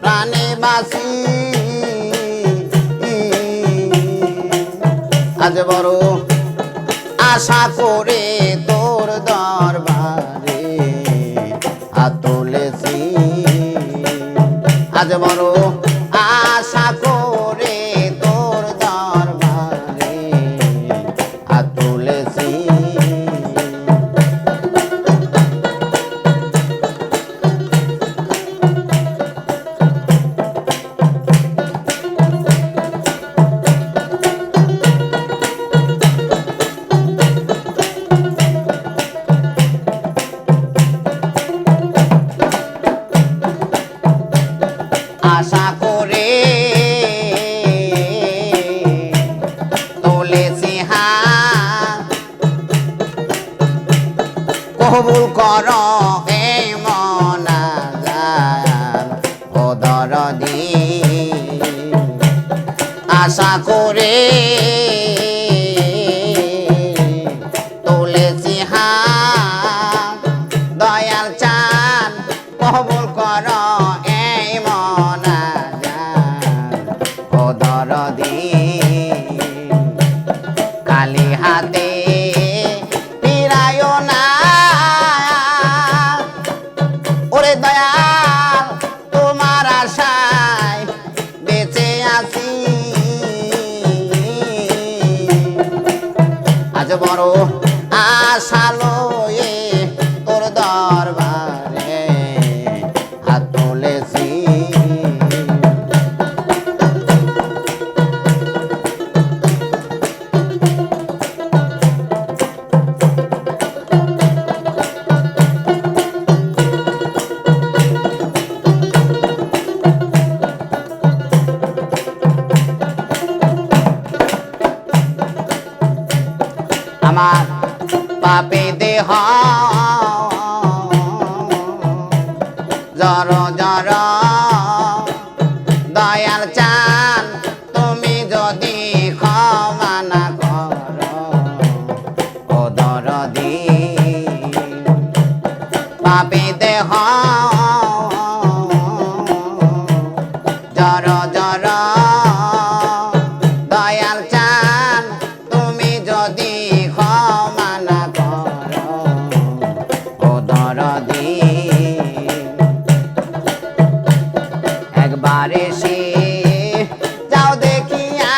প্রাণে বাসি আজ বড় আশা করে তোর দরবারে হাত তুলেছি আজ বড় আশা করে তোর দরবারে হাত তুলেছি আশা করে তুলেছি হাত কবুল কর এই মোনাজাত ও দরদি আশা করে তুলেছি হাত দয়াল চান কবুল কর খালি হাতে ফিরায়ও না ওরে দয়াল তোমার আশায় বেঁচে আছি আজ বড় আশা লয়ে তোর দরবারে হাত তুলেছি আমার পাপে দেহ জর জর দয়াল চান তুমি যদি ক্ষমা না করো ও দরদি পাপে দেহ জর জর দয়াল চান তুমি যদি একবার এসে যাও দেখিয়া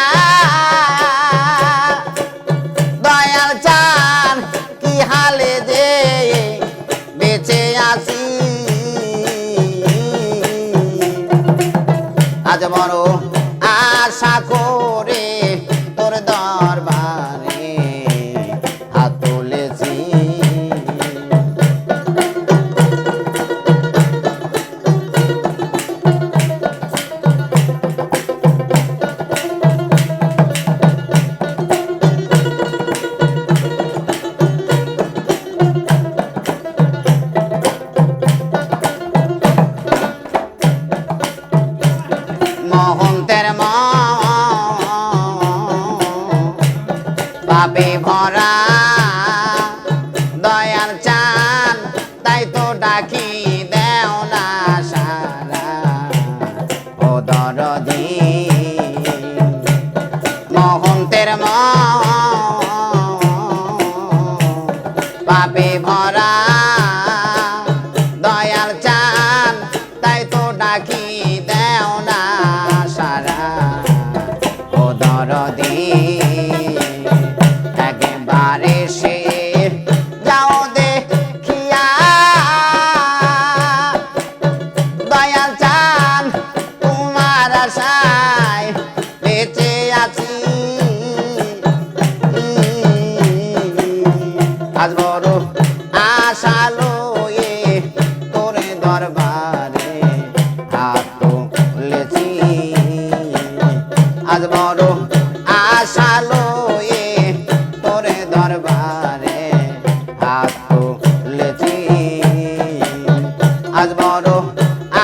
দয়াল চান কি হালে যে বেঁচে আছি আজ বড় আশা করে তোর দরবারে হাত তুলেছি মহন্তের পাপে ভরা দয়াল চান তাই তো ডাকি দেও না সারা ও দরদি মহন্তের পাপে ভরা দয়াল চান তাই তো ডাকি দেও না সারা ও দরদি একবারে সে যাও দেখিয়া দয়াল চান তোমার আশায় বেঁচে আছি আজ বড় আশা লয়ে তোরে দরবারে হাত তুলেছি আজ বড় আশা লয়ে তোরে দরবারে হাত তুলেছি আজ বড়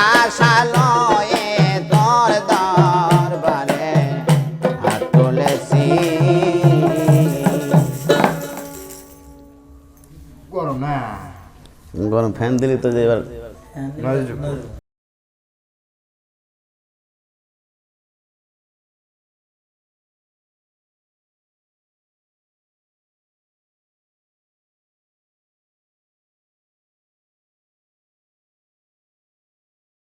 আশা লয়ে তোর দরবারে হাত তুলেছি গরম না গরম ফ্যান দিলি তো এবার